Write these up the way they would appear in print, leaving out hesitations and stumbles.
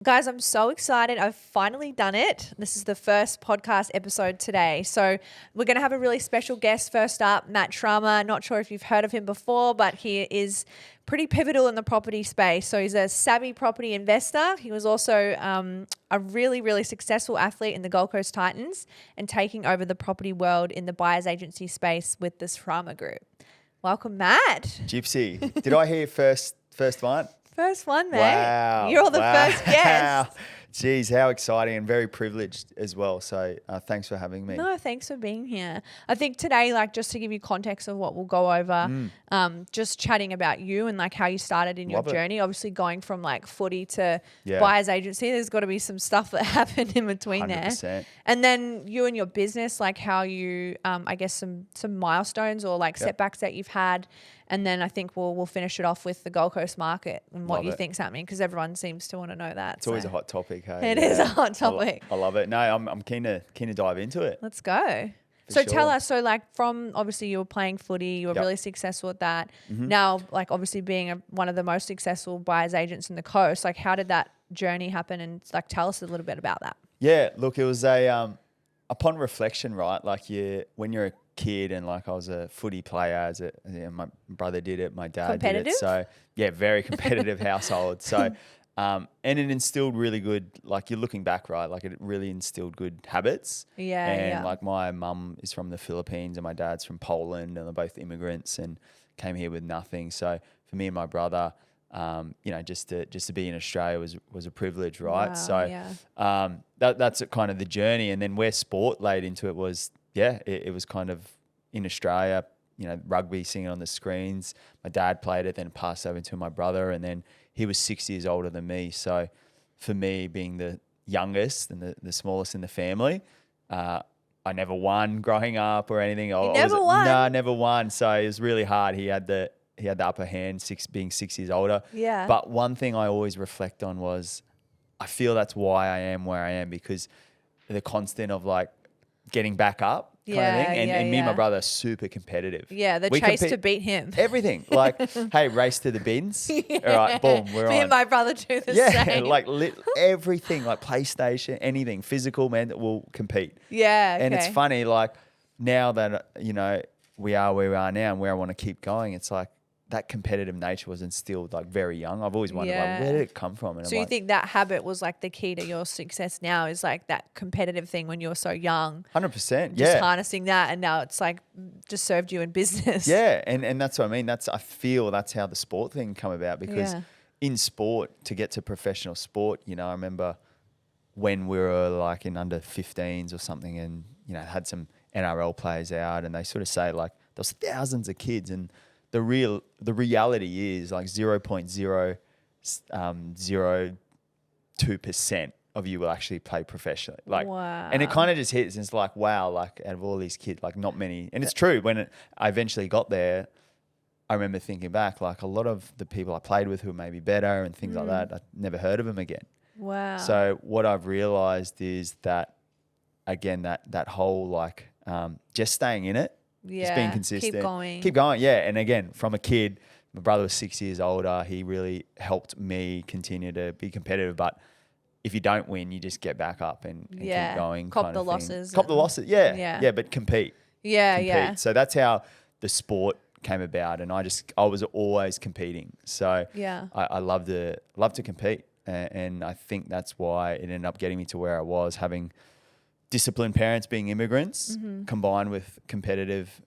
Guys, I'm so excited. I've finally done it. This is the first podcast episode today. So we're going to have a really special guest first up, Matt Sharma. Not sure if you've heard of him before, but he is pretty pivotal in the property space. So he's a savvy property investor. He was also a really, really successful athlete in the Gold Coast Titans and taking over the property world in the buyer's agency space with the Sharma Group. Welcome, Matt. Gypsy, did I hear first one? First one, mate. Wow. You're the first guest. Jeez, how exciting and very privileged as well. So thanks for having me. No, thanks for being here. I think today, like, just to give you context of what we'll go over, just chatting about you and like how you started in your journey. Obviously going from like footy to buyer's agency, there's got to be some stuff that happened in between 100%. there. And then you and your business, like how you, I guess some milestones or like setbacks that you've had. And then I think we'll finish it off with the Gold Coast market and what you think's happening, because everyone seems to want to know that. It's always a hot topic. Hey? It is a hot topic. I love it. No, I'm keen to dive into it. Let's go. So tell us, so like from obviously you were playing footy, you were really successful at that. Now, like obviously being one of the most successful buyer's agents in the coast, like how did that journey happen? And like tell us a little bit about that. Yeah, look, it was upon reflection, right? Like when you're a kid and like I was a footy player, my brother did it, my dad did it. So yeah, very competitive household. So and it instilled really good, like you're looking back, right? Like it really instilled good habits. And like my mum is from the Philippines and my dad's from Poland, and they're both immigrants and came here with nothing. So for me and my brother, just to be in Australia was a privilege, right? That's kind of the journey. And then where sport laid into it was, it was kind of in Australia, rugby, seeing it on the screens. My dad played it, then passed over to my brother, and then he was 6 years older than me. So for me, being the youngest and the smallest in the family, I never won growing up or anything. Never won? No, never won. So it was really hard. He had the upper hand, being 6 years older. Yeah. But one thing I always reflect on was I feel that's why I am where I am, because the constant of like getting back up kind of thing. And me and my brother are super competitive. Yeah, the chase to beat him. Everything. Like, hey, race to the bins. All right, boom, we're on. Me and my brother do the same. Like everything, like PlayStation, anything, physical, man, that will compete. Yeah, And it's funny, like now that, we are where we are now and where I want to keep going, it's like, that competitive nature was instilled like very young. I've always wondered like, where did it come from? And so you think that habit was like the key to your success now, is like that competitive thing when you were so young? 100%. Just harnessing that, and now it's like just served you in business. Yeah, and that's what I mean. I feel that's how the sport thing come about, because in sport, to get to professional sport, I remember when we were like in under 15s or something, and had some NRL players out, and they sort of say like there was thousands of kids, and the reality is like 0.002% of you will actually play professionally. Like, wow. And it kind of just hits, and it's like, wow, like out of all these kids, like not many. And it's true. When I eventually got there, I remember thinking back, like a lot of the people I played with who were maybe better and things like that, I never heard of them again. Wow. So what I've realized is that, again, that whole like just staying in it, just being consistent. Keep going, yeah. And again, from a kid, my brother was 6 years older. He really helped me continue to be competitive. But if you don't win, you just get back up and keep going. Cop the losses. Cop the losses, yeah, but compete. Yeah. So that's how the sport came about. And I was always competing. So I love to compete. And I think that's why it ended up getting me to where I was, having disciplined parents, being immigrants, combined with competitive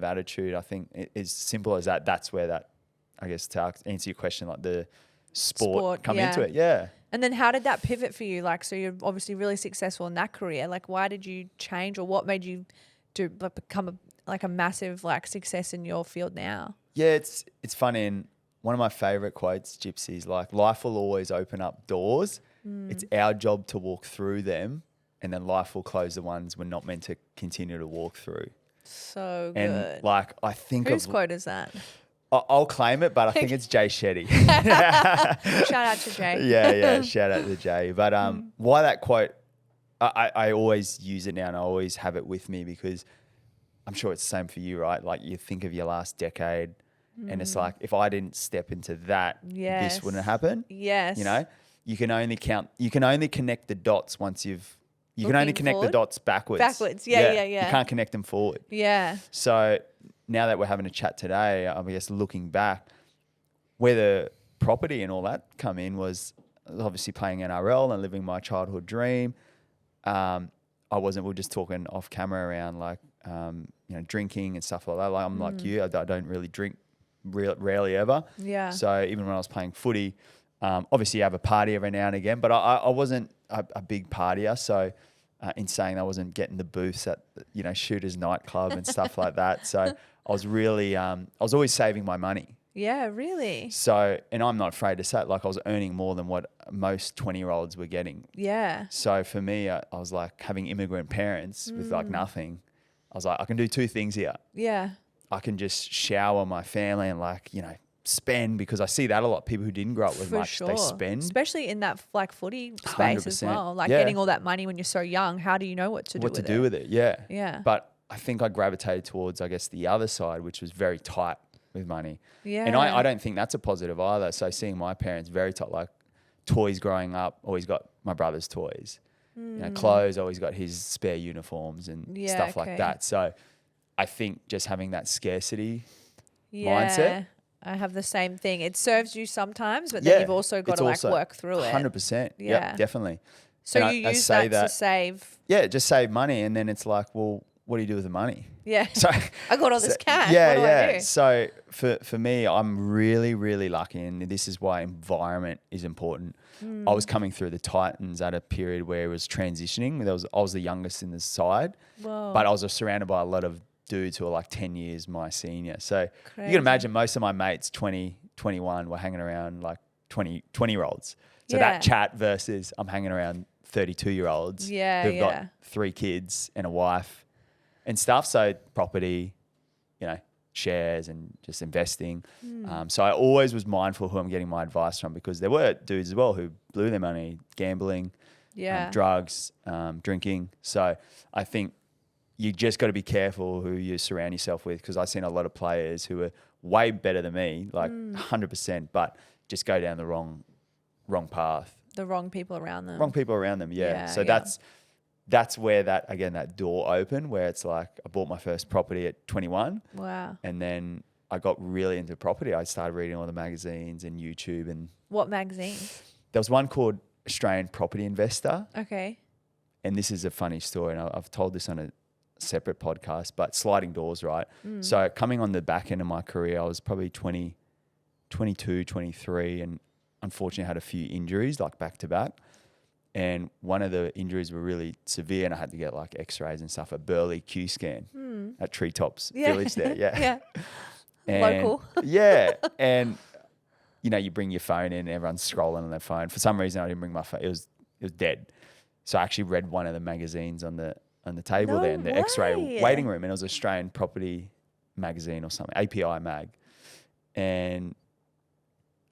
attitude. I think it's simple as that. That's where that, I guess, to answer your question, like the sport come into it. Yeah. And then how did that pivot for you? Like, so you're obviously really successful in that career. Like, why did you change, or what made you become a massive like success in your field now? Yeah, it's funny. And one of my favorite quotes, Gypsy, is like, life will always open up doors. It's our job to walk through them, and then life will close the ones we're not meant to continue to walk through. So good. And like, I think whose quote is that? I'll claim it, but I think it's Jay Shetty. Shout out to Jay. Yeah. Shout out to Jay. But why that quote, I always use it now, and I always have it with me, because I'm sure it's the same for you, right? Like, you think of your last decade, and it's like, if I didn't step into that, this wouldn't happen. Yes. you can only connect the dots once you can only connect forward? the dots backwards. Yeah. You can't connect them forward. Yeah. So now that we're having a chat today, I guess looking back, where the property and all that come in was obviously playing NRL and living my childhood dream. We were just talking off camera around like, drinking and stuff like that. Like I'm like you, I don't really drink rarely ever. Yeah. So even when I was playing footy, obviously you have a party every now and again, but I wasn't a big partier. So in saying that, I wasn't getting the booths at, Shooters nightclub and stuff like that. So I was really, I was always saving my money. Yeah, really? So, and I'm not afraid to say it, like I was earning more than what most 20-year-olds were getting. Yeah. So for me, I was like having immigrant parents with like nothing. I was like, I can do two things here. Yeah. I can just shower my family and like, spend, because I see that a lot. People who didn't grow up with much, they spend. Especially in that like footy space 100%. as well. Like getting all that money when you're so young, how do you know what to do with it? Yeah. Yeah. But I think I gravitated towards, I guess, the other side, which was very tight with money. Yeah. And I don't think that's a positive either. So seeing my parents very tight, like toys growing up, always got my brother's toys. Clothes, always got his spare uniforms and stuff like that. So I think just having that scarcity mindset. I have the same thing. It serves you sometimes, but then you've also got to like work through it. 100%. Yeah, definitely. So and you use that to save. Yeah, just save money. And then it's like, well, what do you do with the money? Yeah. So I got all this cash. Yeah, what do I do? So for me, I'm really, really lucky. And this is why environment is important. I was coming through the Titans at a period where it was transitioning. I was the youngest in the side. Whoa. But I was surrounded by a lot of dudes who are like 10 years my senior. So Crazy. you can imagine most of my mates, 20, 21, were hanging around like 20-year-olds. So that chat versus I'm hanging around 32-year-olds who've got 3 kids and a wife and stuff. So property, shares and just investing. So I always was mindful who I'm getting my advice from, because there were dudes as well who blew their money gambling, drugs, drinking. So I think you just got to be careful who you surround yourself with, because I've seen a lot of players who are way better than me, like 100%, but just go down the wrong path. The wrong people around them. Wrong people around them, yeah. So that's where that door opened, where it's like I bought my first property at 21. Wow. And then I got really into property. I started reading all the magazines and YouTube. And what magazines? There was one called Australian Property Investor. Okay. And this is a funny story, and I've told this on a separate podcast, but sliding doors, right? So coming on the back end of my career, I was probably 22, 23, and unfortunately had a few injuries, like back to back. And one of the injuries were really severe, and I had to get like x-rays and stuff, a Burley Q scan at Treetops Village there. Yeah. And local. Yeah. And, you bring your phone in, everyone's scrolling on their phone. For some reason, I didn't bring my phone. It was dead. So I actually read one of the magazines on the table there in the x-ray waiting room, and it was Australian Property magazine or something, API mag. And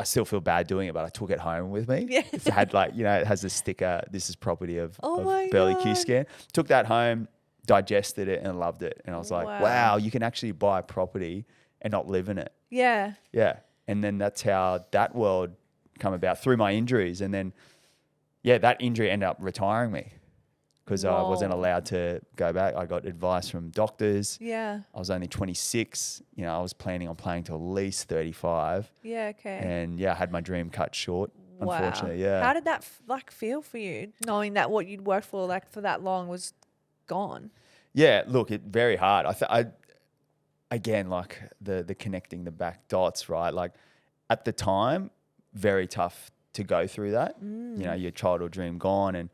I still feel bad doing it, but I took it home with me. Yeah. It had it has a sticker, this is property of Burley Q scan. Took that home, digested it and loved it. And I was like, wow, you can actually buy property and not live in it. Yeah. Yeah. And then that's how that world come about, through my injuries. And then, that injury ended up retiring me, because I wasn't allowed to go back. I got advice from doctors. Yeah. I was only 26. I was planning on playing till at least 35. Yeah, okay. And I had my dream cut short, unfortunately. Yeah. How did that feel for you, knowing that what you'd worked for for that long was gone? Yeah, look, it very hard. I again, like the connecting the back dots, right? Like at the time, very tough to go through that. Your childhood dream gone. And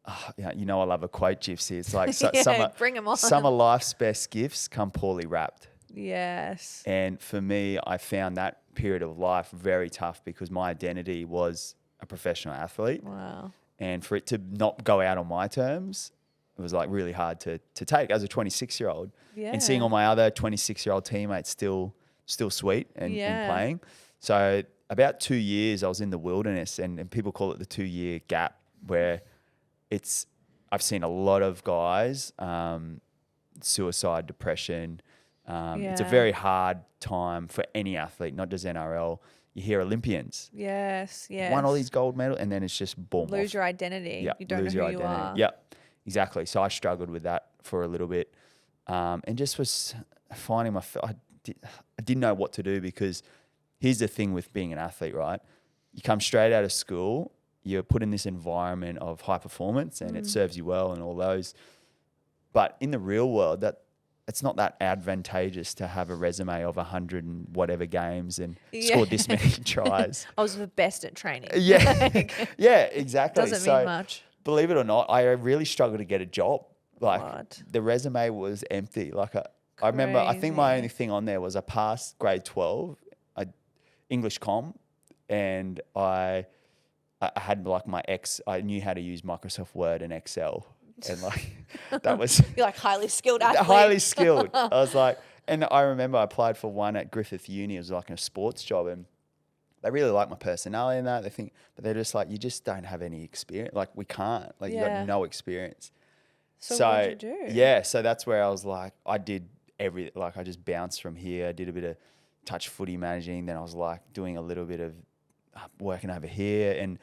I love a quote, Gypsy. It's like bring 'em on. Some of life's best gifts come poorly wrapped. Yes. And for me, I found that period of life very tough, because my identity was a professional athlete. Wow. And for it to not go out on my terms, it was like really hard to take as a 26-year-old. Yeah. And seeing all my other 26-year-old teammates still sweet and playing. So about 2 years I was in the wilderness, and people call it the 2-year gap, where I've seen a lot of guys, suicide, depression. It's a very hard time for any athlete, not just NRL. you hear Olympians. Yes. Won all these gold medals, and then it's just boom. Lose your identity. Yeah, you don't know who you are. Yeah, exactly. So I struggled with that for a little bit, and just was finding I didn't know what to do, because here's the thing with being an athlete, right? You come straight out of school, you're put in this environment of high performance, and it serves you well and all those. But in the real world, that it's not that advantageous to have a resume of 100 and whatever games and scored this many tries. I was the best at training. Yeah, yeah, exactly. Doesn't mean much. Believe it or not, I really struggled to get a job. Like What? the resume was empty. Like I remember, I think my only thing on there was I passed grade 12, English comm, and I had like I knew how to use Microsoft Word and Excel. And like, that was... You're like highly skilled athlete. Highly skilled. I was like, and I remember I applied for one at Griffith Uni. It was like a sports job, and they really like my personality and that. But they're just like, you just don't have any experience. Like, we can't. Like, you got no experience. So what did you do? Yeah, so that's where I was like, I did everything. Like, I just bounced from here. I did a bit of touch footy managing. Then I was like doing a little bit of working over here. And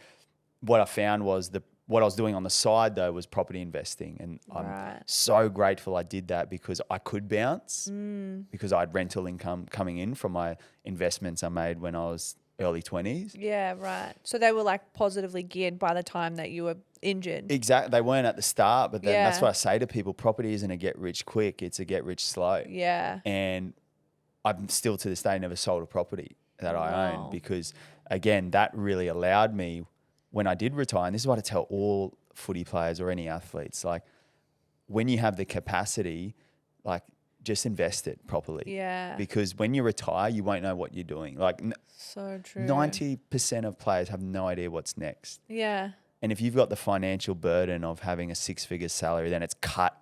what I found was what I was doing on the side, though, was property investing. And I'm so grateful I did that, because I could bounce because I had rental income coming in from my investments I made when I was early 20s. Yeah, right. So they were like positively geared by the time that you were injured. Exactly. They weren't at the start, but then that's what I say to people. Property isn't a get rich quick. It's a get rich slow. Yeah. And I'm still to this day never sold a property that I own, because, again, that really allowed me when I did retire, and this is what I tell all footy players or any athletes, like when you have the capacity, like just invest it properly. Yeah. Because when you retire, you won't know what you're doing. Like so true. 90% of players have no idea what's next. Yeah. And if you've got the financial burden of having a 6-figure salary, then it's cut.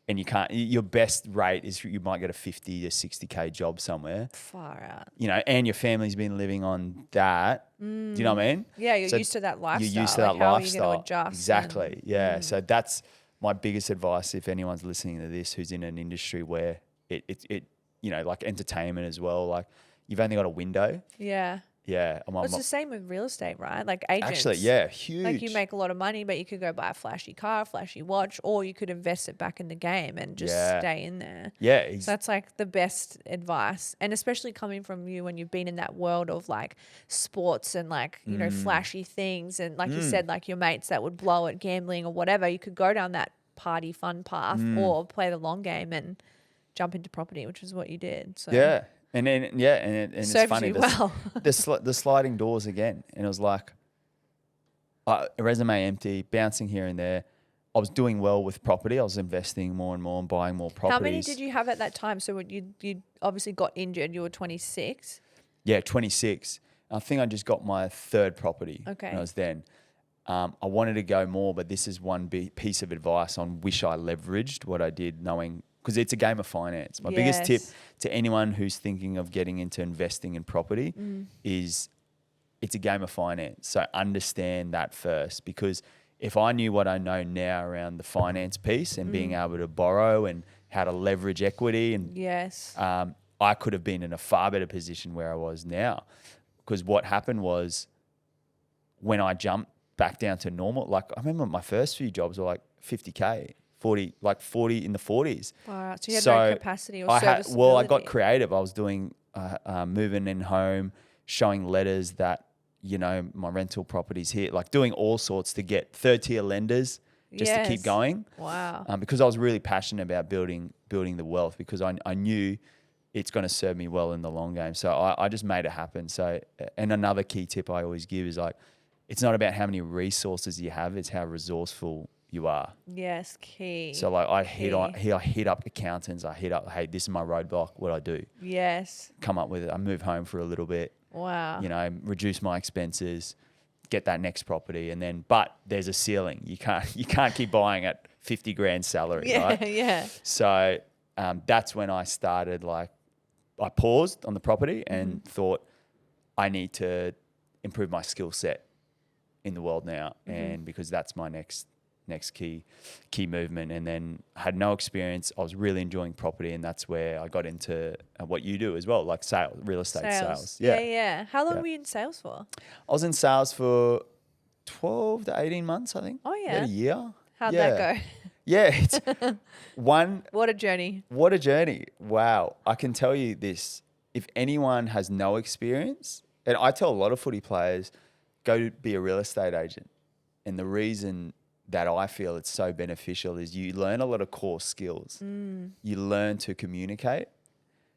And you can't, your best rate is you might get a 50 to 60K job somewhere. Far out. You know, and your family's been living on that. Do you know what I mean? Yeah, you're used to that lifestyle. You're used to that lifestyle. How are you going to adjust? Exactly. Yeah. So that's my biggest advice if anyone's listening to this who's in an industry where it you know, like entertainment as well, like you've only got a window. Yeah. Yeah. It's the same with real estate, right? Like agents. Actually, yeah, huge. Like you make a lot of money, but you could go buy a flashy car, flashy watch, or you could invest it back in the game and just stay in there. Yeah. So that's like the best advice. And especially coming from you when you've been in that world of like sports and like, you know, flashy things. And like you said, like your mates that would blow at gambling or whatever, you could go down that party fun path or play the long game and jump into property, which is what you did. So yeah. And then, and it's funny, the sliding doors again. And it was like a resume empty, bouncing here and there. I was doing well with property. I was investing more and more and buying more properties. How many did you have at that time? So when you obviously got injured, you were 26. Yeah, 26. I think I just got my third property when I was then. I wanted to go more, but this is one piece of advice on wish I leveraged what I did, knowing, because it's a game of finance. My biggest tip to anyone who's thinking of getting into investing in property is it's a game of finance. So understand that first, because if I knew what I know now around the finance piece and being able to borrow and how to leverage equity, and I could have been in a far better position where I was now. Because what happened was when I jumped back down to normal, like I remember my first few jobs were like 50K. 40 in the 40s. Wow. So you had no capacity or serviceability. Well, I got creative. I was doing moving in home, showing letters that, you know, my rental properties here, like doing all sorts to get third tier lenders just to keep going. Wow. Because I was really passionate about building the wealth, because I knew it's going to serve me well in the long game. So I just made it happen. So, and another key tip I always give is like, it's not about how many resources you have, it's how resourceful you are. Yes, key. So like I hit up accountants. I hit up, hey, this is my roadblock. What do I do? Yes. Come up with it. I move home for a little bit. Wow. You know, reduce my expenses, get that next property, and then, but there's a ceiling. You can't keep buying at 50 grand salary, right? Yeah. So that's when I started. Like, I paused on the property and thought, I need to improve my skill set in the world now, and because that's my next next key movement. And then I had no experience. I was really enjoying property, and that's where I got into what you do as well, like sales, real estate sales. Yeah. How long were you in sales for? I was in sales for 12 to 18 months, I think. Oh, yeah. About a year. How'd that go? Yeah, it's What a journey. What a journey. Wow. I can tell you this. If anyone has no experience, and I tell a lot of footy players, go be a real estate agent. And the reason that I feel it's so beneficial is you learn a lot of core skills. You learn to communicate.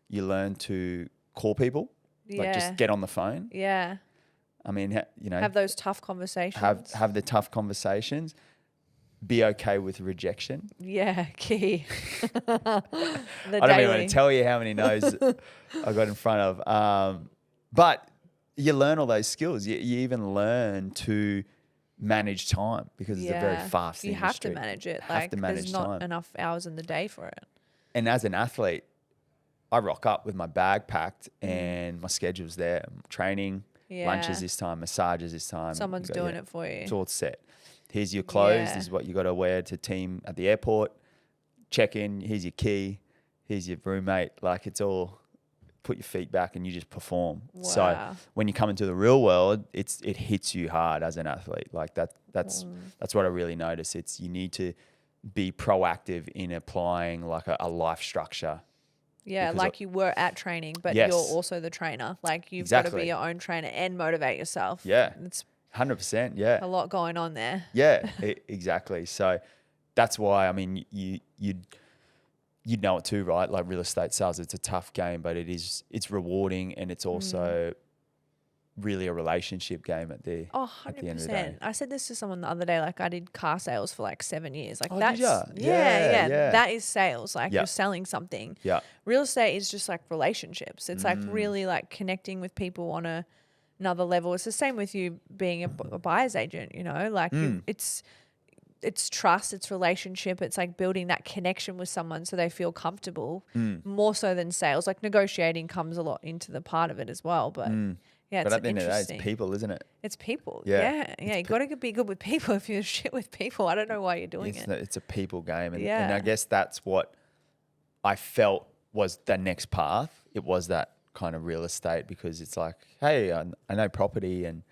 You learn to call people, like just get on the phone. Yeah. I mean, have those tough conversations. Have the tough conversations. Be okay with rejection. Yeah, key. I don't even want to tell you how many no's I got in front of. But you learn all those skills. You even learn to manage time because it's a very fast industry. You have to manage it. There's not enough hours in the day for it. And as an athlete, I rock up with my bag packed and my schedule's there. Training, lunches this time, massages this time. Someone's doing it for you. It's all set. Here's your clothes. This is what you got to wear to team at the airport. Check in. Here's your key. Here's your roommate. Like it's all, put your feet back and you just perform. Wow. So when you come into the real world, it hits you hard as an athlete. Like that's what I really notice. It's you need to be proactive in applying like a life structure. Yeah, like you were at training, but you're also the trainer. Like you've got to be your own trainer and motivate yourself. Yeah. It's 100%, yeah. A lot going on there. Yeah, exactly. So that's why, I mean, you know it too, right? Like real estate sales, it's a tough game, but it's rewarding, and it's also really a relationship game at the end of the day. I said this to someone the other day, like I did car sales for like 7 years. Like did ya? Yeah. That is sales. Like you're selling something. Yeah. Real estate is just like relationships. It's like really like connecting with people on another level. It's the same with you being a buyer's agent, like it's trust, it's relationship. It's like building that connection with someone so they feel comfortable more so than sales. Like negotiating comes a lot into the part of it as well. But yeah, but at the end of the day, it's people, isn't it? It's people. Yeah. You got to be good with people. If you're shit with people, I don't know why you're doing it. It's a people game. And I guess that's what I felt was the next path. It was that kind of real estate, because it's like, hey, I know property, and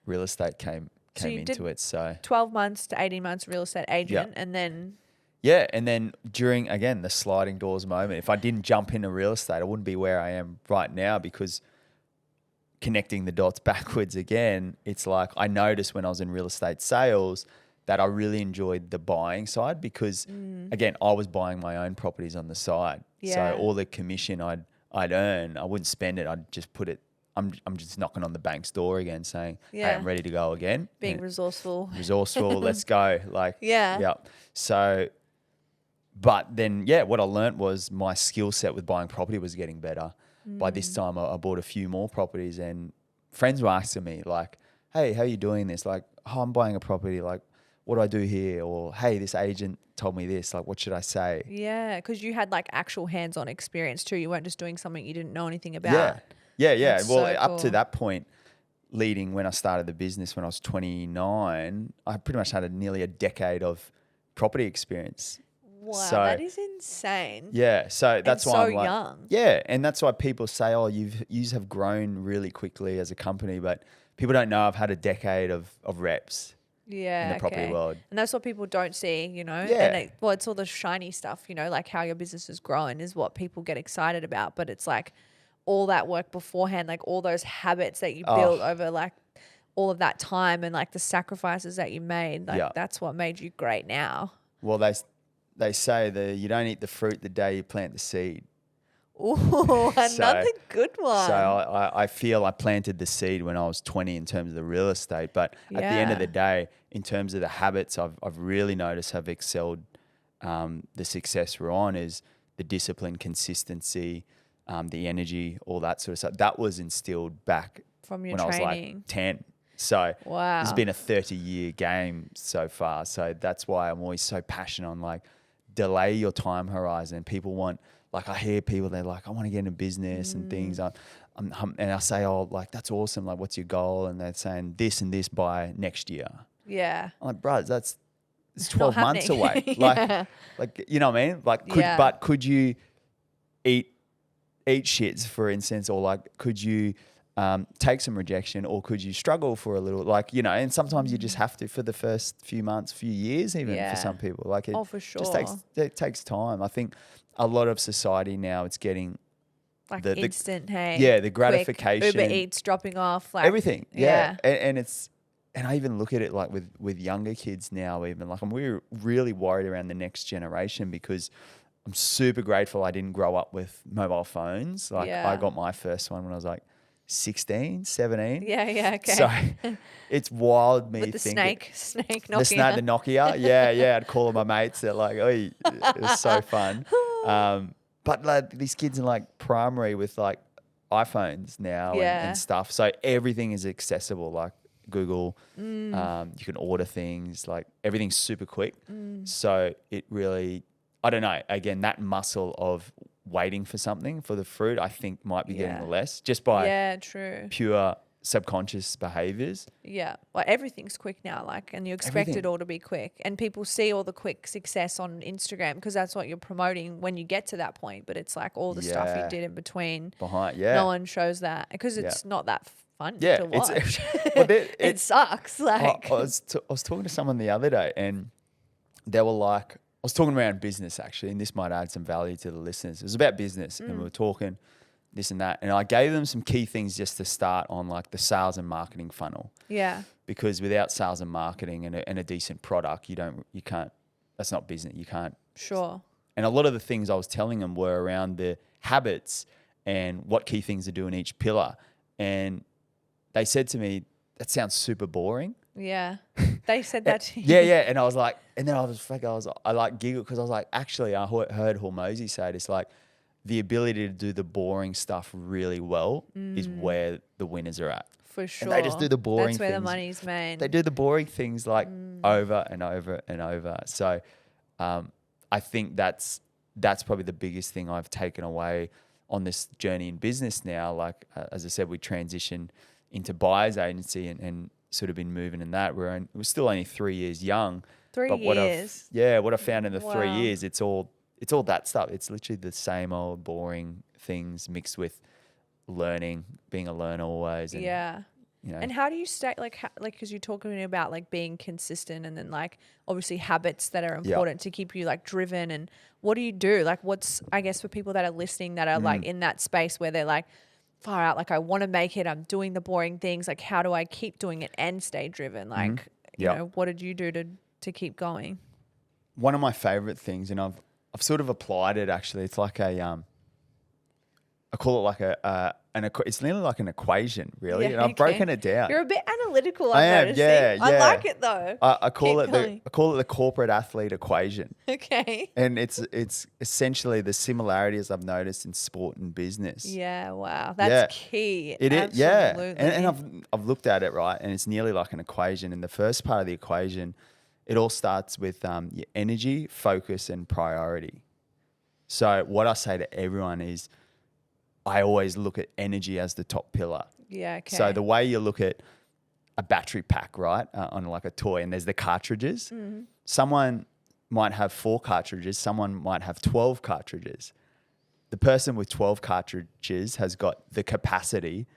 real estate came into it. So 12 months to 18 months real estate agent, and then and then during, again, the sliding doors moment, if I didn't jump into real estate, I wouldn't be where I am right now, because connecting the dots backwards again, it's like I noticed when I was in real estate sales that I really enjoyed the buying side, because again, I was buying my own properties on the side. So all the commission I'd earn, I wouldn't spend it. I'd just put it. I'm just knocking on the bank's door again, saying, "Hey, I'm ready to go again." Being resourceful. Let's go. Like, yeah. So, but then, what I learned was my skill set with buying property was getting better. By this time, I bought a few more properties, and friends were asking me like, "Hey, how are you doing this?" Like, "Oh, I'm buying a property. Like, what do I do here?" Or, "Hey, this agent told me this. Like, what should I say?" Yeah, because you had like actual hands-on experience too. You weren't just doing something you didn't know anything about. Yeah. That's well, so up cool. to that point, leading when I started the business when I was 29, I pretty much had nearly a decade of property experience. Wow, that is insane. Yeah, so that's why I'm like, young. Yeah, and that's why people say, "Oh, you have grown really quickly as a company," but people don't know I've had a decade of reps. Yeah, in the property world. And that's what people don't see, Yeah. And it's all the shiny stuff, like how your business is growing is what people get excited about. But it's like all that work beforehand, like all those habits that you built over like all of that time, and like the sacrifices that you made, like that's what made you great now. Well, they say that you don't eat the fruit the day you plant the seed. Ooh, another good one. So I feel I planted the seed when I was 20 in terms of the real estate, but at the end of the day, in terms of the habits I've really noticed have excelled the success we're on is the discipline, consistency, the energy, all that sort of stuff. That was instilled back from your when training. I was like 10. So wow. It's been a 30-year game so far. So that's why I'm always so passionate on like delay your time horizon. People want, like I hear people, they're like, I want to get into business and things. And I say, oh, like, that's awesome. Like, what's your goal? And they're saying this and this by next year. Yeah. I'm like, bro, that's it's 12 months away. Yeah. Like, you know what I mean? Like, could you eat shits, for instance, or like, could you take some rejection, or could you struggle for a little, like, you know, and sometimes you just have to for the first few months, few years, even for some people. Like it for sure. it takes time. I think a lot of society now, it's getting like instant, the gratification. Quick, Uber Eats dropping off, like everything. Yeah. And I even look at it like with younger kids now, even like we're really worried around the next generation, because I'm super grateful I didn't grow up with mobile phones. Like I got my first one when I was like 16, 17. Yeah, okay. So it's wild me with the thinking. Snake Nokia. The Nokia. Yeah. I'd call my mates. They're like, oh, it was so fun. But like these kids in like primary with like iPhones now and stuff. So everything is accessible, like Google. You can order things, like everything's super quick. So it really, I don't know, again, that muscle of waiting for something, for the fruit, I think might be getting less just by pure subconscious behaviors. Yeah. Well, everything's quick now, like, and you expect it all to be quick. And people see all the quick success on Instagram because that's what you're promoting when you get to that point. But it's like all the stuff you did in between. No one shows that because it's not that fun to watch. It sucks. Like I was talking to someone the other day, and they were like, I was talking around business actually, and this might add some value to the listeners. It was about business, and we were talking this and that, and I gave them some key things just to start on, like the sales and marketing funnel. Yeah. Because without sales and marketing and a decent product, you can't. That's not business. You can't. Sure. And a lot of the things I was telling them were around the habits and what key things to do in each pillar, and they said to me, "That sounds super boring." Yeah. They said that to you. Yeah. And I was like, and then I like giggled because I was like, actually, I heard Hormozy say it. It's like the ability to do the boring stuff really well is where the winners are at. For sure. And they just do the boring things. That's where the money's made. They do the boring things like over and over and over. So I think that's probably the biggest thing I've taken away on this journey in business now. Like, as I said, we transitioned into buyer's agency and sort of been moving in that. We're still only 3 years young. 3 years. What I found in the 3 years, it's all that stuff. It's literally the same old boring things mixed with learning, being a learner always. And, you know. And how do you stay because you're talking about like being consistent, and then like obviously habits that are important to keep you like driven, and what do you do? Like what's, I guess, for people that are listening that are like in that space where they're like, far out, like I want to make it, I'm doing the boring things, like how do I keep doing it and stay driven? Like, you know, what did you do to keep going? One of my favorite things, and I've sort of applied it actually, it's like I call it like it's nearly like an equation, really, and I've broken it down. You're a bit analytical, I'm noticing. I like it though. I call it the corporate athlete equation. Okay. And it's essentially the similarities I've noticed in sport and business. Yeah, wow. That's key. It is, yeah. And I've looked at it, right, and it's nearly like an equation. And the first part of the equation, it all starts with your energy, focus, and priority. So what I say to everyone is, I always look at energy as the top pillar. Yeah, okay. So the way you look at a battery pack, right, on like a toy, and there's the cartridges. Someone might have 4 cartridges. Someone might have 12 cartridges. The person with 12 cartridges has got the capacity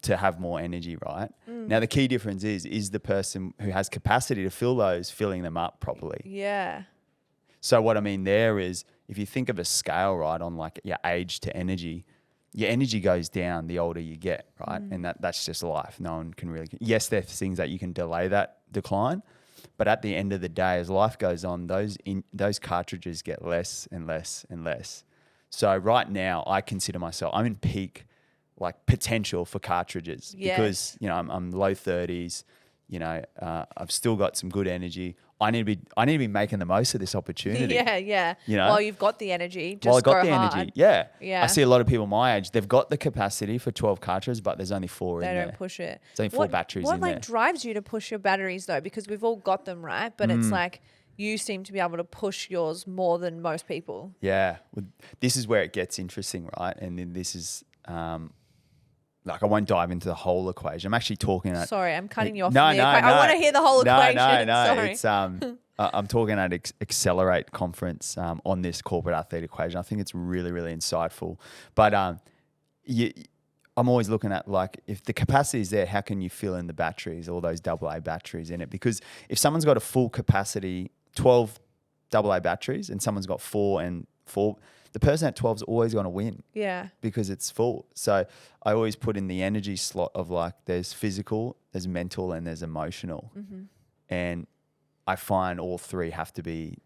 to have more energy, right? Now, the key difference is the person who has capacity to fill those, filling them up properly. Yeah. So what I mean there is, if you think of a scale, right, on like your age to energy, your energy goes down the older you get, right? And that's just life. No one can really... Yes, there's things that you can delay that decline, but at the end of the day, as life goes on, those cartridges get less and less and less. So right now, I consider myself... I'm in peak like potential for cartridges because, you know, I'm low 30s. You know, I've still got some good energy. I need to be making the most of this opportunity. Yeah. You know, while you've got the energy, just go hard. Energy, yeah. I see a lot of people my age. They've got the capacity for 12 cartridges, but there's only 4 in there. They don't push it. There's only 4 batteries in there. What drives you to push your batteries though? Because we've all got them, right? But it's like you seem to be able to push yours more than most people. Yeah, this is where it gets interesting, right? And then this is. Like I won't dive into the whole equation. I'm actually talking. Sorry, I'm cutting you off. I want to hear the whole equation. No. Sorry. It's I'm talking at Accelerate conference on this corporate athlete equation. I think it's really, really insightful. But I'm always looking at, like, if the capacity is there, how can you fill in the batteries, all those AA batteries in it? Because if someone's got a full capacity, 12 AA batteries, and someone's got 4 and 4, the person at 12 is always going to win. Yeah. Because it's full. So I always put in the energy slot of, like, there's physical, there's mental, and there's emotional. Mm-hmm. And I find all three have to be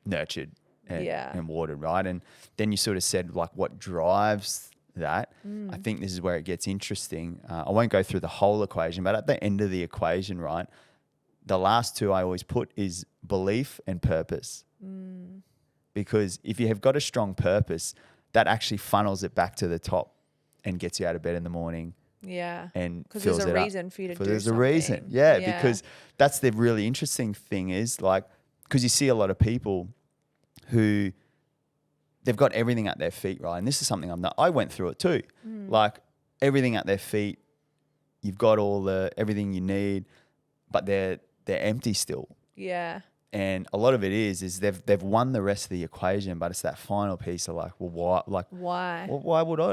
nurtured and watered, right? And then you sort of said, like, what drives that. I think this is where it gets interesting. I won't go through the whole equation, but at the end of the equation, right, the last two I always put is belief and purpose. Because if you have got a strong purpose, that actually funnels it back to the top and gets you out of bed in the morning. Yeah. And because fills there's a it reason up. for you to do There's something. a reason. Yeah, because that's the really interesting thing is, like, because you see a lot of people who they've got everything at their feet, right? And this is something I went through it too. Like, everything at their feet, you've got everything you need, but they're empty still. Yeah. And a lot of it is they've won the rest of the equation, but it's that final piece of, like, well, why? Like, why? Well,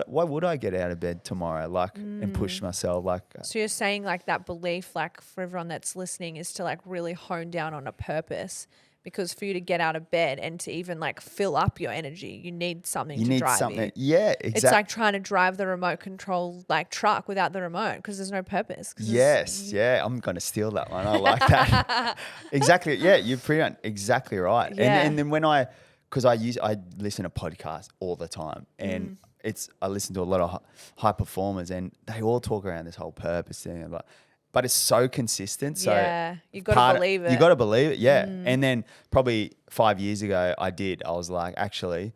why would I get out of bed tomorrow, like, and push myself, like? So you're saying, like, that belief, like, for everyone that's listening, is to, like, really hone down on a purpose, because for you to get out of bed and to even, like, fill up your energy, you need something to drive you. Yeah, exactly. It's like trying to drive the remote control, like, truck without the remote, because there's no purpose. Yes, I'm going to steal that one. I like that. Exactly. Yeah, you're exactly right. Yeah. And then because I listen to podcasts all the time, and I listen to a lot of high performers, and they all talk around this whole purpose thing, but it's so consistent. So yeah, you got to believe it. You got to believe it, yeah. And then probably 5 years ago, I was like, actually,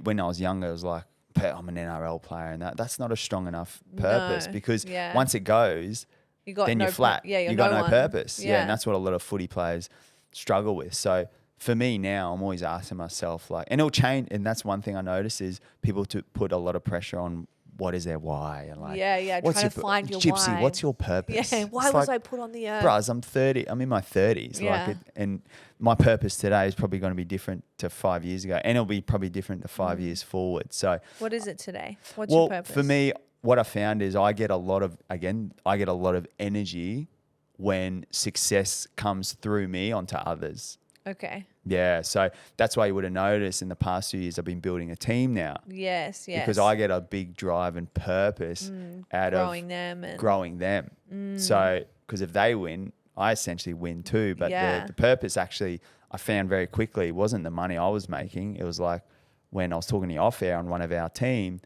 when I was younger, I was like, I'm an NRL player, and that's not a strong enough purpose, because once it goes, then you're flat. You got no purpose. Yeah, and that's what a lot of footy players struggle with. So for me now, I'm always asking myself, like, and it'll change. And that's one thing I notice is people to put a lot of pressure on what is their why, and, like, trying to find your Gypsy, why. what's your purpose? Yeah, why was I put on the earth? Bros, I'm 30. I'm in my 30s. Yeah. Like, and my purpose today is probably going to be different to 5 years ago, and it'll be probably different to 5 years forward. So, what is it today? What's your purpose? For me, what I found is I get a lot of energy when success comes through me onto others. Okay. Yeah, so that's why you would have noticed in the past few years I've been building a team now. Yes. Because I get a big drive and purpose out of growing them. So, because if they win, I essentially win too. But the purpose actually, I found very quickly, wasn't the money I was making. It was like when I was talking to you off air on one of our team,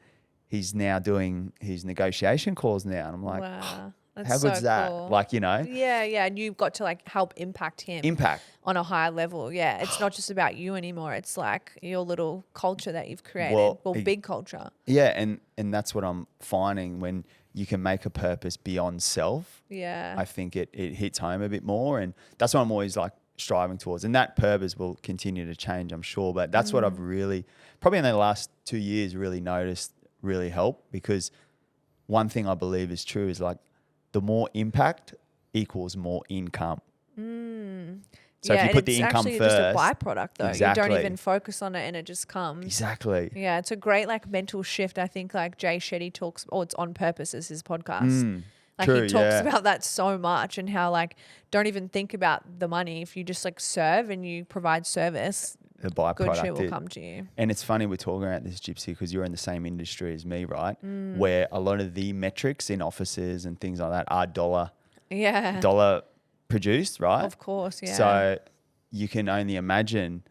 he's now doing his negotiation calls now. And I'm like, wow. That's how good's that? Cool. Like, you know? Yeah, and you've got to, like, help impact him. On a higher level. Yeah, it's not just about you anymore. It's like your little culture that you've created. Well, big culture. Yeah, and that's what I'm finding when you can make a purpose beyond self. Yeah. I think it hits home a bit more, and that's what I'm always, like, striving towards. And that purpose will continue to change, I'm sure. But that's what I've really, probably in the last 2 years, really noticed really helped, because one thing I believe is true is, like, the more impact equals more income. So if you put the income first, it's actually just a byproduct, though. Exactly. You don't even focus on it, and it just comes. Exactly. Yeah, it's a great, like, mental shift. I think, like, Jay Shetty talks, it's On Purpose is his podcast. Like, he talks about that so much, and how, like, don't even think about the money. If you just, like, serve and you provide service, the byproduct, good shit will come to you. And it's funny we're talking about this, Gypsy, because you're in the same industry as me, right? Where a lot of the metrics in offices and things like that are dollar produced, right? Of course, yeah. So you can only imagine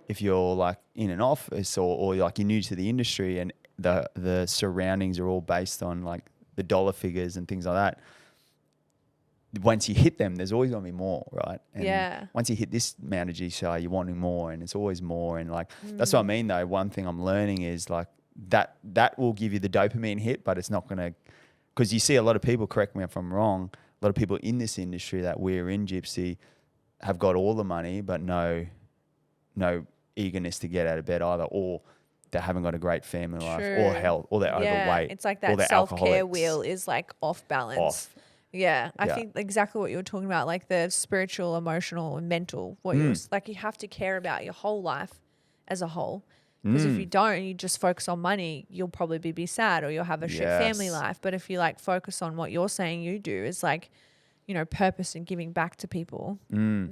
if you're, like, in an office or like you're new to the industry, and the surroundings are all based on, like, the dollar figures and things like that. Once you hit them, there's always going to be more, right? And once you hit this amount of GCI, you're wanting more, and it's always more. And, like, that's what I mean, though. One thing I'm learning is, like, that will give you the dopamine hit, but it's not going to, because you see a lot of people, correct me if I'm wrong, a lot of people in this industry that we're in, Gypsy, have got all the money, but no eagerness to get out of bed either, or they haven't got a great family life, or health, or they're overweight. It's like that self-care wheel is, like, off balance. Yeah. I think exactly what you were talking about, like the spiritual, emotional, and mental. What you like, you have to care about your whole life as a whole. Because if you don't, you just focus on money, you'll probably be sad or you'll have a shit family life. But if you like focus on what you're saying you do is like, you know, purpose and giving back to people,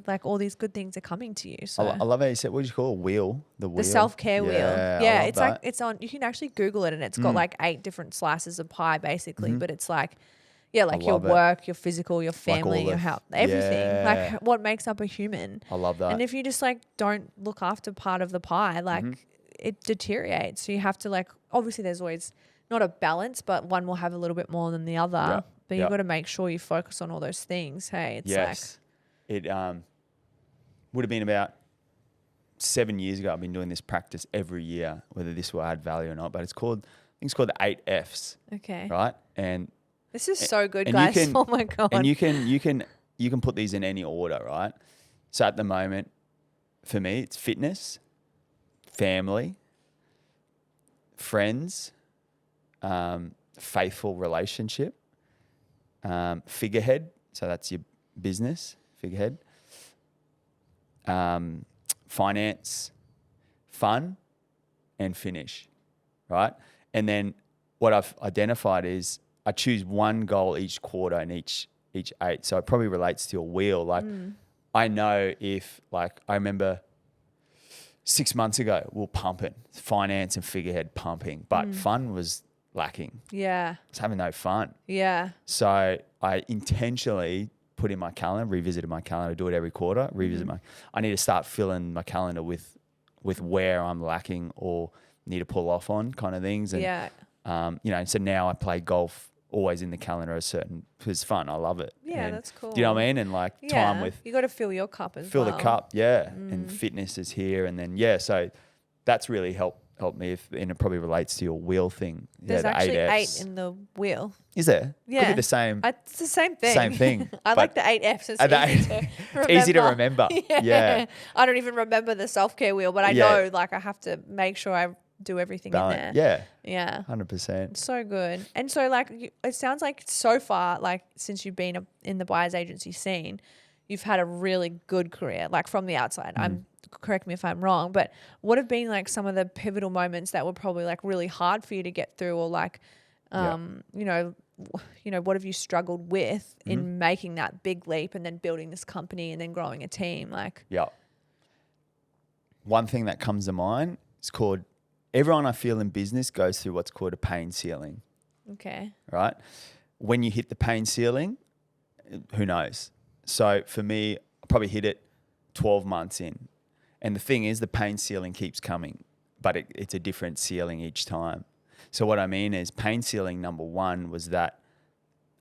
like all these good things are coming to you. So I love how you said, what do you call it? Wheel? The wheel? The self-care wheel. I Yeah. love It's that. like, it's on, you can actually Google it and it's got like 8 different slices of pie basically. But it's like, yeah, like your work, your physical, your family, your health, everything. Like what makes up a human. I love that. And if you just like don't look after part of the pie, like it deteriorates. So you have to like, obviously there's always not a balance, but one will have a little bit more than the other. Yeah. But you've got to make sure you focus on all those things. Hey, it's like. It would have been about 7 years ago. I've been doing this practice every year, whether this will add value or not, but I think it's called the 8 Fs. Okay. Right? And this is so good, guys. Oh my God. And you can put these in any order, right? So at the moment, for me, it's fitness, family, friends, faithful relationship, figurehead. So that's your business, figurehead, finance, fun, and finish, right? And then what I've identified is I choose one goal each quarter and each 8. So it probably relates to your wheel. Like I know if like I remember 6 months ago we were pumping finance and figurehead pumping, but fun was lacking. Yeah. I was having no fun. Yeah. So I intentionally put in my calendar, revisited my calendar, do it every quarter, I need to start filling my calendar with where I'm lacking or need to pull off on kind of things. And, you know, so now I play golf always in the calendar because it's fun. I love it. Yeah, and, that's cool. Do you know what I mean? And like time with. You got to fill your cup as well. Fill the cup, yeah. And fitness is here. And then, so that's really helped me and it probably relates to your wheel thing. There's the actually 8 8 Fs. in the wheel. Is there? Yeah. Could be the same. It's the same thing. Same thing. I like the 8 Fs. It's it's easy to remember. Yeah. I don't even remember the self-care wheel, but I know like I have to make sure I do everything in there. Yeah. Yeah. 100%. So good. And so like it sounds like so far, like since you've been in the buyer's agency scene, you've had a really good career, like from the outside. Correct me if I'm wrong, but what have been like some of the pivotal moments that were probably like really hard for you to get through, or like, you know, what have you struggled with in making that big leap and then building this company and then growing a team? Like, one thing that comes to mind is called, everyone I feel in business goes through what's called a pain ceiling. Okay. Right? When you hit the pain ceiling, who knows? So for me, I probably hit it 12 months in. And the thing is, the pain ceiling keeps coming, but it's a different ceiling each time. So what I mean is pain ceiling number 1 was that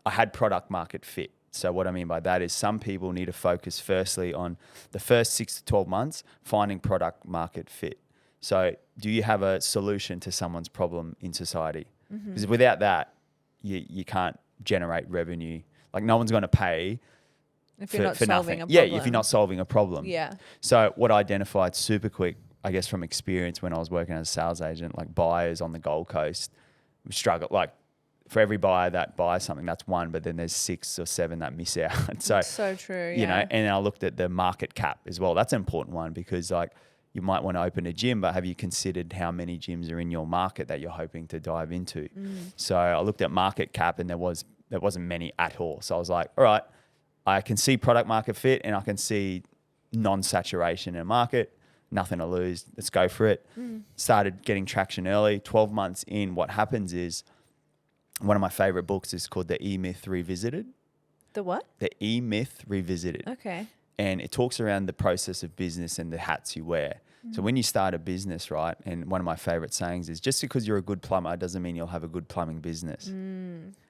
I had product market fit. So what I mean by that is some people need to focus firstly on the first 6 to 12 months, finding product market fit. So do you have a solution to someone's problem in society? Because without that, you can't generate revenue. Like no one's going to pay if you're not for solving nothing. a problem. Yeah, if you're not solving a problem. Yeah. So what I identified super quick, I guess from experience when I was working as a sales agent, like buyers on the Gold Coast struggle. Like for every buyer that buys something, that's one, but then there's 6 or 7 that miss out. So, that's so true. You know, and I looked at the market cap as well. That's an important one because like you might want to open a gym, but have you considered how many gyms are in your market that you're hoping to dive into? So I looked at market cap and there wasn't many at all. So I was like, all right, I can see product market fit and I can see non-saturation in a market, nothing to lose. Let's go for it. Started getting traction early. 12 months in, what happens is one of my favorite books is called The E-Myth Revisited. The what? The E-Myth Revisited. Okay. And it talks around the process of business and the hats you wear. So when you start a business, right, and one of my favorite sayings is just because you're a good plumber doesn't mean you'll have a good plumbing business.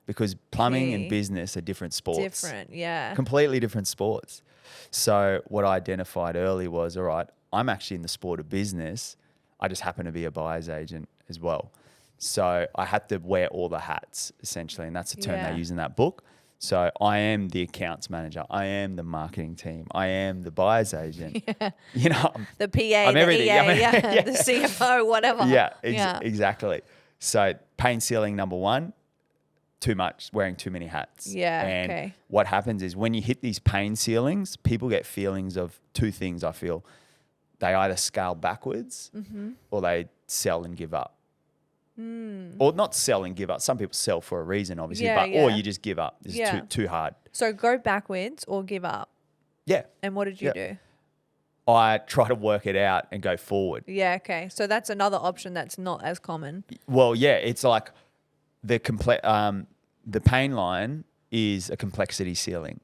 Because plumbing and business are different sports. Different, yeah. Completely different sports. So what I identified early was, all right, I'm actually in the sport of business. I just happen to be a buyer's agent as well. So I had to wear all the hats, essentially, and that's the term they use in that book. So I am the accounts manager. I am the marketing team. I am the buyer's agent. You know, the PA, the everything. EA, the CFO, whatever. Exactly. So pain ceiling number 1, too much, wearing too many hats. Yeah, And okay. what happens is when you hit these pain ceilings, people get feelings of two things, I feel. They either scale backwards or they sell and give up. Or not sell and give up. Some people sell for a reason, obviously, or you just give up. It's too hard. So go backwards or give up. Yeah. And what did you do? I try to work it out and go forward. Yeah, okay. So that's another option that's not as common. Well, yeah, it's like the pain line is a complexity ceiling.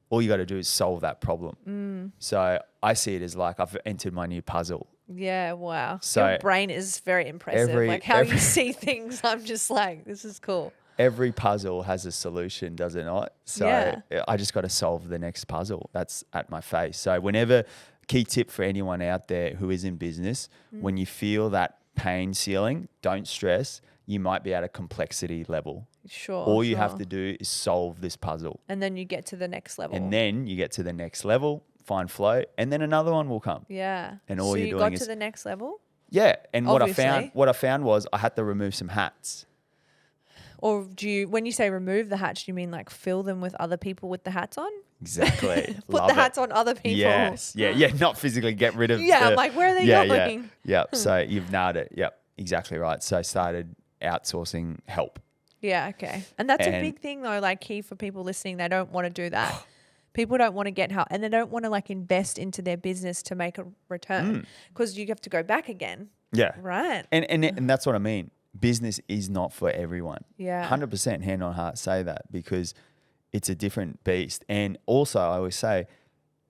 All you got to do is solve that problem. So I see it as like I've entered my new puzzle. Yeah, wow. So your brain is very impressive. Like how you see things, I'm just like, this is cool. Every puzzle has a solution, does it not? So I just got to solve the next puzzle. That's at my face. So whenever, key tip for anyone out there who is in business, when you feel that pain ceiling, don't stress. You might be at a complexity level. Sure. All you have to do is solve this puzzle. And then you get to the next level. And then you get to the next level, find flow, and then another one will come. Yeah. And all so you're you doing got is to the next level? Yeah. And Obviously. what I found was I had to remove some hats. Or when you say remove the hats, do you mean like fill them with other people with the hats on? Exactly. Put the hats on other people. Yes. Yeah. Not physically get rid of. I'm like, where are they going? Yeah. So you've nailed it. Yep. Exactly right. So I started outsourcing help. Yeah. Okay. And that's a big thing though, like key for people listening. They don't want to do that. People don't want to get help and they don't want to like invest into their business to make a return because you have to go back again. Yeah. Right. And that's what I mean. Business is not for everyone. Yeah. 100% hand on heart say that because it's a different beast. And also I always say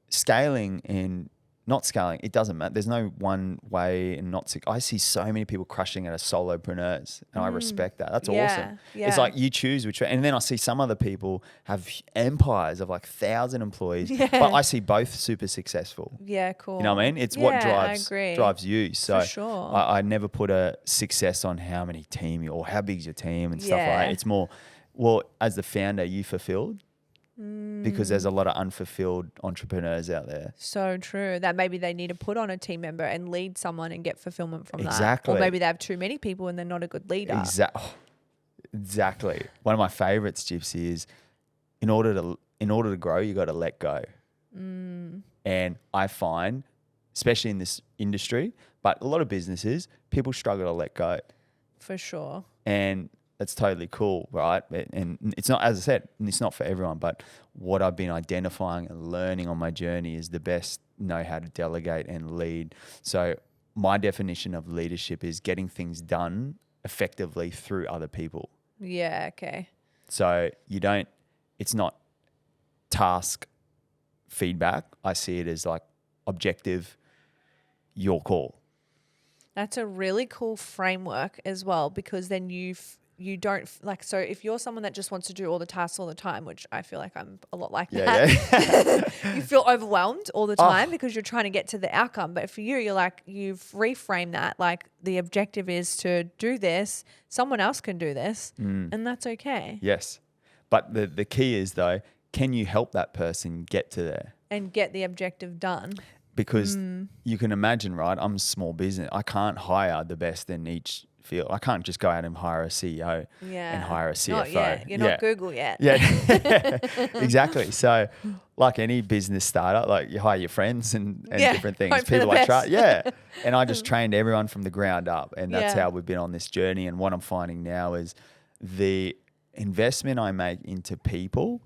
scaling and not scaling, it doesn't matter. There's no one way and not. I see so many people crushing at a solopreneurs and I respect that. That's awesome. Yeah. It's like you choose which way. And then I see some other people have empires of like 1,000 employees, but I see both super successful. Yeah, cool. You know what I mean? It's what drives you. So for sure. I never put a success on how many team or how big's your team and stuff like that. It's more, well, as the founder, you fulfilled. Because there's a lot of unfulfilled entrepreneurs out there. So true. That maybe they need to put on a team member and lead someone and get fulfillment from Exactly. that. Or maybe they have too many people and they're not a good leader. Exactly. One of my favorites, Gypsy, is in order to grow, you got to let go. And I find, especially in this industry, but a lot of businesses, people struggle to let go. For sure. And that's totally cool, right? And it's not, as I said, it's not for everyone, but what I've been identifying and learning on my journey is the best know how to delegate and lead. So my definition of leadership is getting things done effectively through other people. Yeah, okay. So it's not task feedback. I see it as like objective, your call. That's a really cool framework as well because then you don't like, so if you're someone that just wants to do all the tasks all the time, which I feel like I'm a lot like that, you feel overwhelmed all the time because you're trying to get to the outcome. But for you, you're like, you've reframed that. Like the objective is to do this. Someone else can do this and that's okay. Yes. But the key is though, can you help that person get to there? And get the objective done. Because you can imagine, right? I'm a small business. I can't hire the best in each field. I can't just go out and hire a CEO and hire a CFO. Not yet. You're not Google yet. Yeah, exactly. So like any business startup, like you hire your friends and different things. People like try. Yeah. And I just trained everyone from the ground up. And that's how we've been on this journey. And what I'm finding now is the investment I make into people,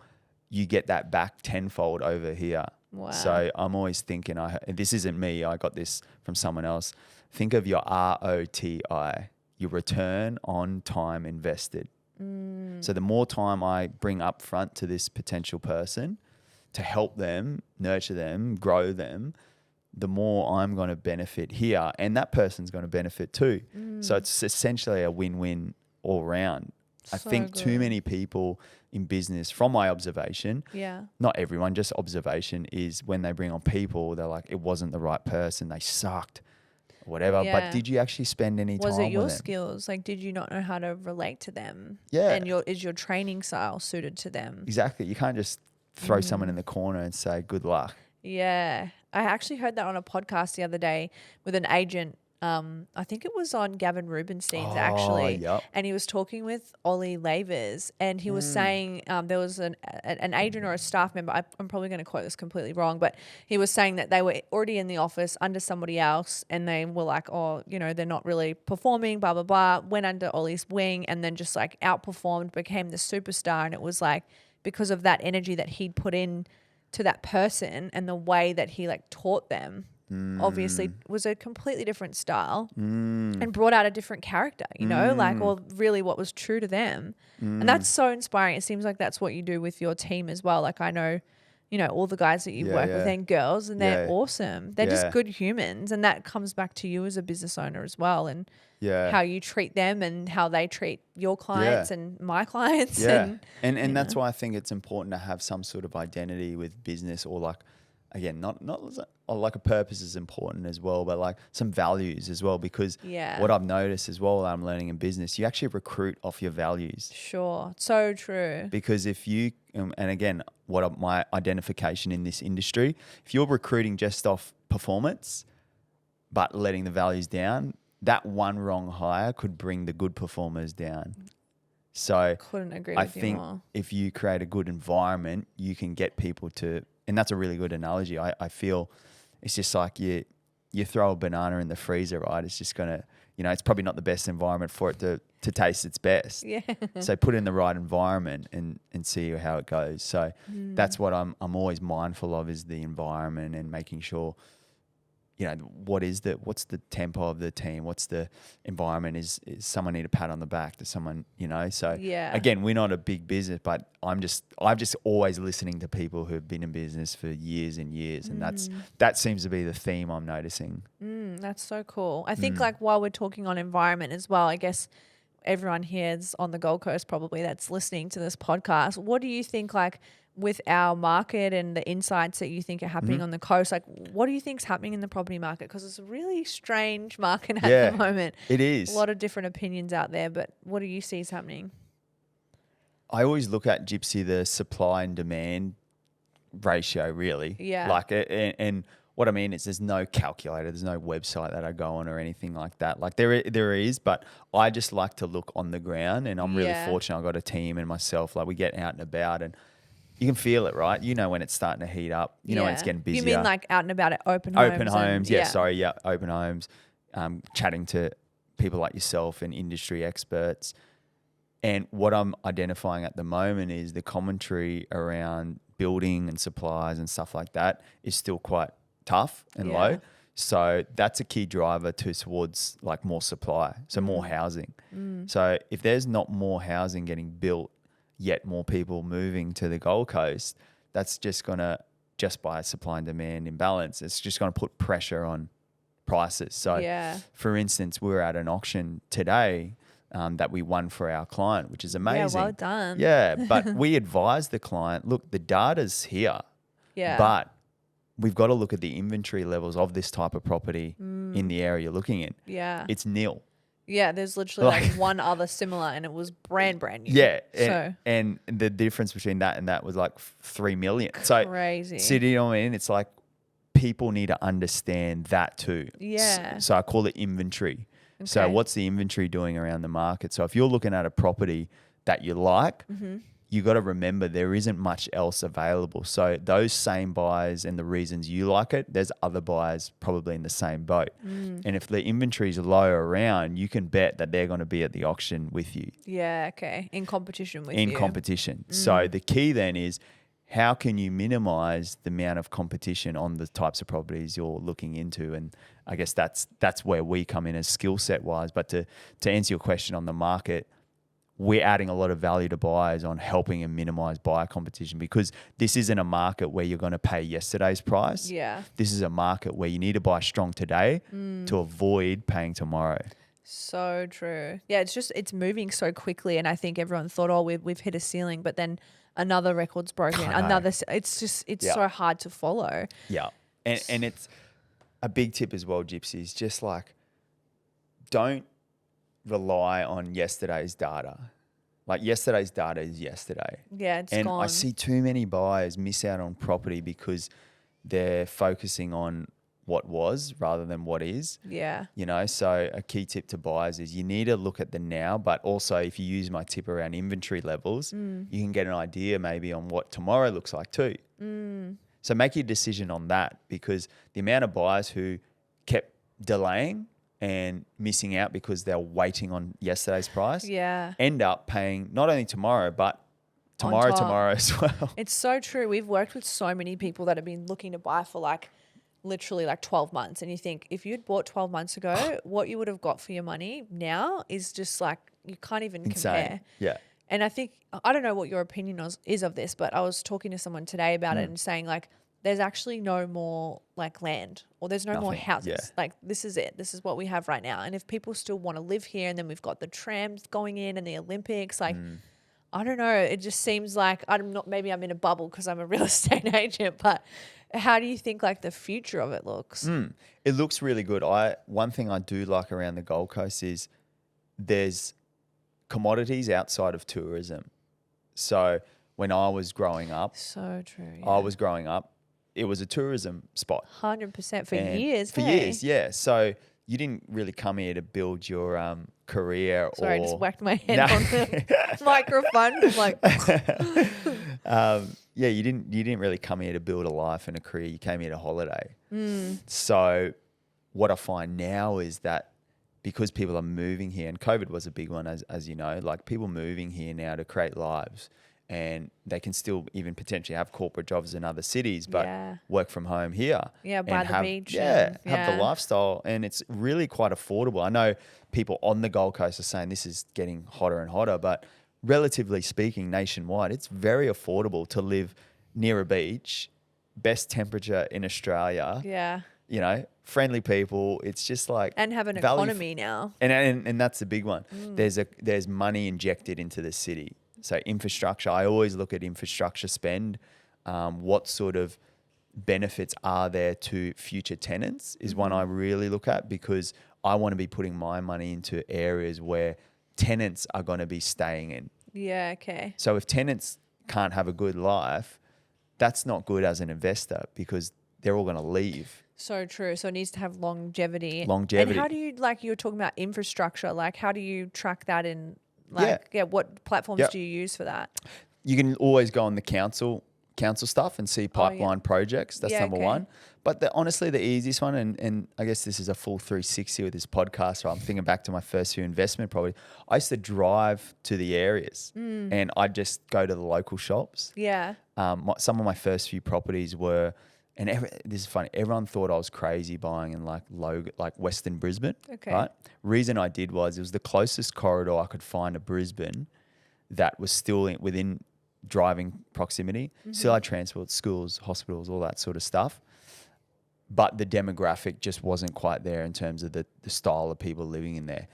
you get that back tenfold over here. Wow. So I'm always thinking, this isn't me, I got this from someone else. Think of your ROTI, your return on time invested. So the more time I bring up front to this potential person to help them, nurture them, grow them, the more I'm going to benefit here and that person's going to benefit too. So it's essentially a win-win all around. I think too many people in business, from my observation, not everyone, just observation, is when they bring on people, they're like, it wasn't the right person, they sucked, whatever. But did you actually spend any time with them? Was it your skills? Like, did you not know how to relate to them? Yeah. And is your training style suited to them? Exactly. You can't just throw someone in the corner and say, good luck. Yeah. I actually heard that on a podcast the other day with an agent I think it was on Gavin Rubinstein's Oh, actually, yep. and he was talking with Ollie Lavers, and he was saying there was an agent or a staff member. I'm probably going to quote this completely wrong, but he was saying that they were already in the office under somebody else, and they were like, oh, you know, they're not really performing, blah blah blah. Went under Ollie's wing, and then just like outperformed, became the superstar, and it was like because of that energy that he'd put in to that person and the way that he like taught them. Obviously was a completely different style and brought out a different character, you know, like, or really what was true to them. And that's so inspiring. It seems like that's what you do with your team as well. Like I know, you know, all the guys that you work with and girls, and they're awesome. They're just good humans. And that comes back to you as a business owner as well. And how you treat them and how they treat your clients and my clients. And that's why I think it's important to have some sort of identity with business, or like, again, not like a purpose is important as well, but like some values as well, because what I've noticed as well that I'm learning in business, you actually recruit off your values. Sure. So true. Because if you, and again, my identification in this industry, if you're recruiting just off performance, but letting the values down, that one wrong hire could bring the good performers down. So couldn't agree I with you think more. if you create a good environment, you can get people to, and that's a really good analogy. I feel it's just like you throw a banana in the freezer, right? It's just going to, you know, it's probably not the best environment for it to taste its best. Yeah. So put it in the right environment and see how it goes. So that's what I'm always mindful of, is the environment and making sure, you know, what's the tempo of the team? What's the environment? Is someone need a pat on the back? Does someone, you know? So again, we're not a big business, but I'm just always listening to people who've been in business for years and years. And that seems to be the theme I'm noticing. That's so cool. I think like while we're talking on environment as well, I guess everyone here is on the Gold Coast probably that's listening to this podcast. What do you think, like, with our market and the insights that you think are happening on the coast, like what do you think is happening in the property market? Because it's a really strange market at the moment. It is. A lot of different opinions out there, but what do you see is happening? I always look at Gypsy, the supply and demand ratio, really. Yeah. Like, and what I mean is there's no calculator, there's no website that I go on or anything like that. Like there is, but I just like to look on the ground, and I'm really fortunate. I've got a team and myself, like we get out and about, and you can feel it, right? You know when it's starting to heat up. You know when it's getting busier. You mean like out and about at open homes? Open homes, open homes. Chatting to people like yourself and industry experts. And what I'm identifying at the moment is the commentary around building and supplies and stuff like that is still quite tough and low. So that's a key driver towards like more supply, so more housing. So if there's not more housing getting built, yet more people moving to the Gold Coast, that's just going to, just by supply and demand imbalance, it's just going to put pressure on prices. So for instance, we were at an auction today that we won for our client, which is amazing. Yeah, well done. Yeah, but we advised the client, look, the data's here, but we've got to look at the inventory levels of this type of property in the area you're looking in. Yeah. It's nil. Yeah, there's literally like one other similar, and it was brand new. Yeah, and the difference between that and that was like 3 million. Crazy. So you know what I mean? It's like people need to understand that too. Yeah. So I call it inventory. Okay. So what's the inventory doing around the market? So if you're looking at a property that you like, you got to remember there isn't much else available. So those same buyers and the reasons you like it, there's other buyers probably in the same boat. And if the inventory is low around, you can bet that they're going to be at the auction with you. Yeah, okay. In competition with you. In competition. So the key then is, how can you minimize the amount of competition on the types of properties you're looking into? And I guess that's where we come in as skill set wise. But to answer your question on the market, we're adding a lot of value to buyers on helping them minimize buyer competition, because this isn't a market where you're going to pay yesterday's price. Yeah. This is a market where you need to buy strong today to avoid paying tomorrow. So true. Yeah, it's moving so quickly, and I think everyone thought, oh, we've hit a ceiling, but then another record's broken. It's so hard to follow. Yeah. And it's a big tip as well, Gypsy, is just like, don't rely on yesterday's data. Like yesterday's data is yesterday. Yeah, it's gone. I see too many buyers miss out on property because they're focusing on what was rather than what is. Yeah. You know, so a key tip to buyers is you need to look at the now, but also if you use my tip around inventory levels, you can get an idea maybe on what tomorrow looks like too. So make your decision on that, because the amount of buyers who kept delaying and missing out because they're waiting on yesterday's price end up paying not only tomorrow, but tomorrow as well. It's so true. We've worked with so many people that have been looking to buy for like literally like 12 months. And you think if you'd bought 12 months ago, what you would have got for your money now is just like, you can't even compare. Yeah. And I think, I don't know what your opinion is of this, but I was talking to someone today about it and saying like, there's actually no more like land, or there's no more houses. Yeah. Like this is it. This is what we have right now. And if people still want to live here, and then we've got the trams going in and the Olympics, like, I don't know. It just seems like maybe I'm in a bubble because I'm a real estate agent, but how do you think like the future of it looks? It looks really good. One thing I do like around the Gold Coast is there's commodities outside of tourism. So when I was growing up, So true. it was a tourism spot. 100% for years. For years, yeah. So you didn't really come here to build your career. Sorry, I just whacked my head on the microphone. I'm like, you didn't really come here to build a life and a career. You came here to holiday. So what I find now is that because people are moving here, and COVID was a big one, as you know, like people moving here now to create lives. And they can still even potentially have corporate jobs in other cities, but work from home here. Yeah, by the beach. Have the lifestyle. And it's really quite affordable. I know people on the Gold Coast are saying this is getting hotter and hotter, but relatively speaking, nationwide, it's very affordable to live near a beach, best temperature in Australia. Yeah. You know, friendly people. It's just like, and have an economy now. And that's the big one. There's money injected into the city. So infrastructure, I always look at infrastructure spend. What sort of benefits are there to future tenants is one I really look at, because I want to be putting my money into areas where tenants are going to be staying in. Yeah, okay. So if tenants can't have a good life, that's not good as an investor, because they're all going to leave. So true. So it needs to have longevity. And how do you, like you were talking about infrastructure, like how do you track that in? What platforms do you use for that? You can always go on the council stuff and see pipeline projects. That's number one. But honestly, the easiest one, and I guess this is a full 360 with this podcast, so I'm thinking back to my first few investment property. I used to drive to the areas and I'd just go to the local shops. Yeah. Some of my first few properties were, and this is funny, everyone thought I was crazy buying in like Western Brisbane. Okay. Right? Reason I did was it was the closest corridor I could find to Brisbane that was still within driving proximity. Still had transport, schools, hospitals, all that sort of stuff. But the demographic just wasn't quite there in terms of the style of people living in there.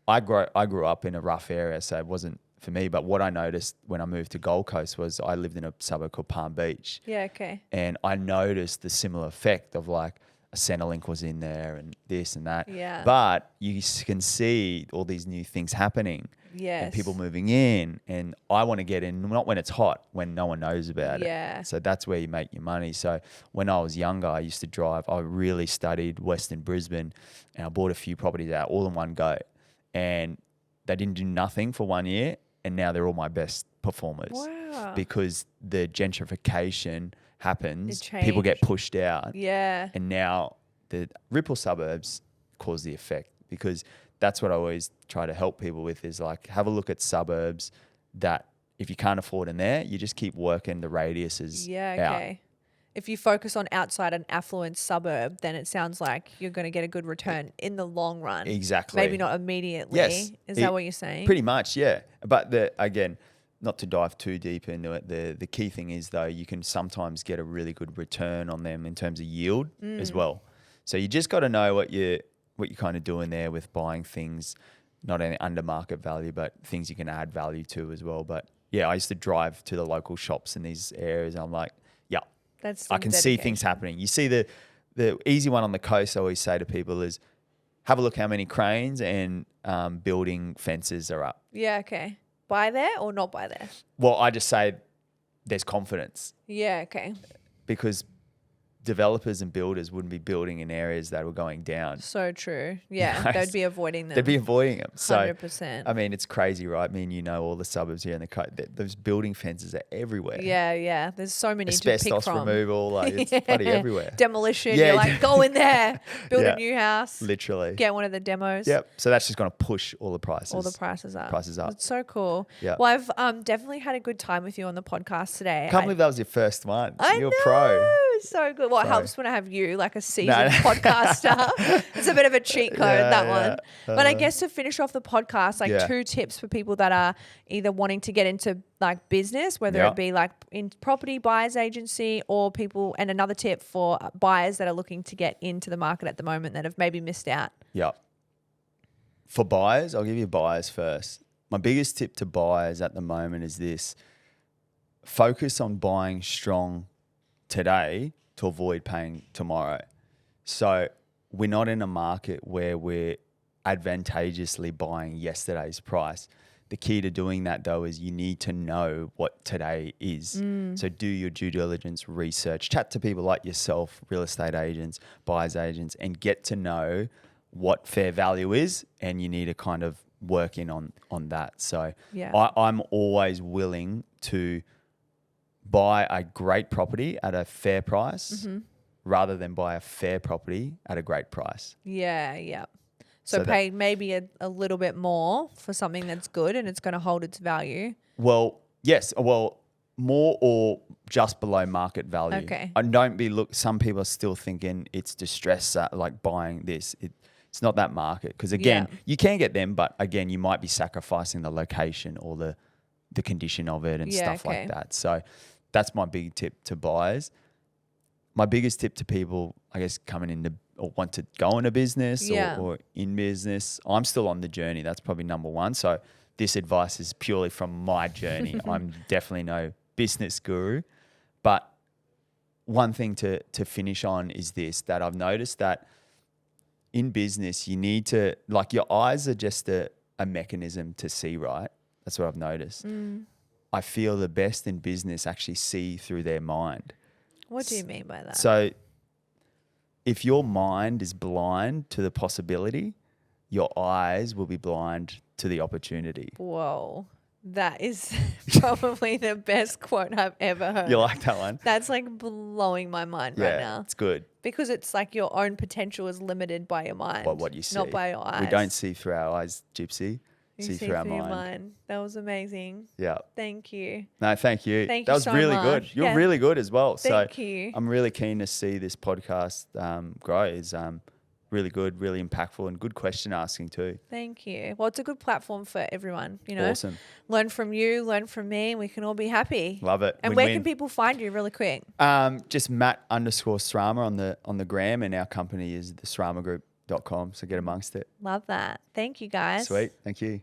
I grew up in a rough area, so it wasn't for me. But what I noticed when I moved to Gold Coast was I lived in a suburb called Palm Beach. Yeah, okay. And I noticed the similar effect of like a Centrelink was in there and this and that. Yeah. But you can see all these new things happening. Yes. And people moving in. And I want to get in, not when it's hot, when no one knows about it. So that's where you make your money. So when I was younger, I used to drive. I really studied Western Brisbane and I bought a few properties out all in one go. And they didn't do nothing for 1 year. And now they're all my best performers. Wow. Because the gentrification happens. People get pushed out. Yeah. And now the ripple suburbs cause the effect, because that's what I always try to help people with is like, have a look at suburbs that if you can't afford in there, you just keep working the radiuses out. If you focus on outside an affluent suburb, then it sounds like you're going to get a good return in the long run. Exactly. Maybe not immediately. Yes. Is that what you're saying? Pretty much, yeah. But again, not to dive too deep into it, the key thing is though, you can sometimes get a really good return on them in terms of yield as well. So you just got to know what you're kind of doing there with buying things, not only under market value, but things you can add value to as well. But yeah, I used to drive to the local shops in these areas and I'm like, yeah, I can see things happening. You see the easy one on the coast I always say to people is have a look how many cranes and building fences are up. Yeah, okay. Buy there or not buy there? Well, I just say there's confidence. Yeah, okay. Because developers and builders wouldn't be building in areas that were going down. So true. Yeah, they'd be avoiding them. They'd be avoiding them. So, 100%. I mean, it's crazy, right? I mean, you know, all the suburbs here in the coast, those building fences are everywhere. Yeah. There's so many to asbestos pick from. removal, like it's bloody everywhere. Demolition. You're like, go in there, build Yeah. a new house. Literally. Get one of the demos. Yep. So that's just going to push all the prices. Prices up. It's so cool. Yeah. Well, I've definitely had a good time with you on the podcast today. I can't believe that was your first one. You're know. a pro. So good. Well, it helps when I have you, like a seasoned podcaster. It's a bit of a cheat code, that one. But I guess to finish off the podcast, like 2 tips for people that are either wanting to get into like business, whether it be like in property buyers agency or people, and another tip for buyers that are looking to get into the market at the moment that have maybe missed out. Yeah. For buyers, I'll give you buyers first. My biggest tip to buyers at the moment is this: focus on buying strong today to avoid paying tomorrow. So we're not in a market where we're advantageously buying yesterday's price. The key to doing that, though, is you need to know what today is. So do your due diligence research, chat to people like yourself, real estate agents, buyers agents, and get to know what fair value is, and you need to kind of work in on that. So I'm always willing to buy a great property at a fair price rather than buy a fair property at a great price. Yeah. So pay maybe a little bit more for something that's good and it's going to hold its value. Well, yes. Well, more or just below market value. Okay. And some people are still thinking it's distress, like buying this. It's not that market. Because again, you can get them, but again, you might be sacrificing the location or the condition of it and stuff like that. So that's my big tip to buyers. My biggest tip to people, I guess, coming into or want to go into business or in business, I'm still on the journey. That's probably number one. So this advice is purely from my journey. I'm definitely no business guru. But one thing to finish on is this, that I've noticed that in business, you need to, like, your eyes are just a mechanism to see, right? That's what I've noticed. I feel the best in business actually see through their mind. What do you mean by that? So if your mind is blind to the possibility, your eyes will be blind to the opportunity. Whoa. That is probably the best quote I've ever heard. You like that one? That's like blowing my mind right now. It's good. Because it's like your own potential is limited by your mind. By what you see. Not by your eyes. We don't see through our eyes, Gypsy. You see through our mind. That was amazing. Yeah. Thank you. No, thank you. Thank that you was so really much. good. You're really good as well. Thank you. I'm really keen to see this podcast grow. It's really good, really impactful, and good question asking too. Thank you. Well, it's a good platform for everyone, you know. Awesome. Learn from you, learn from me, and we can all be happy. Love it. And where can people find you really quick? Just Matt_Srama on the gram, and our company is thesramagroup.com. So get amongst it. Love that. Thank you, guys. Sweet. Thank you.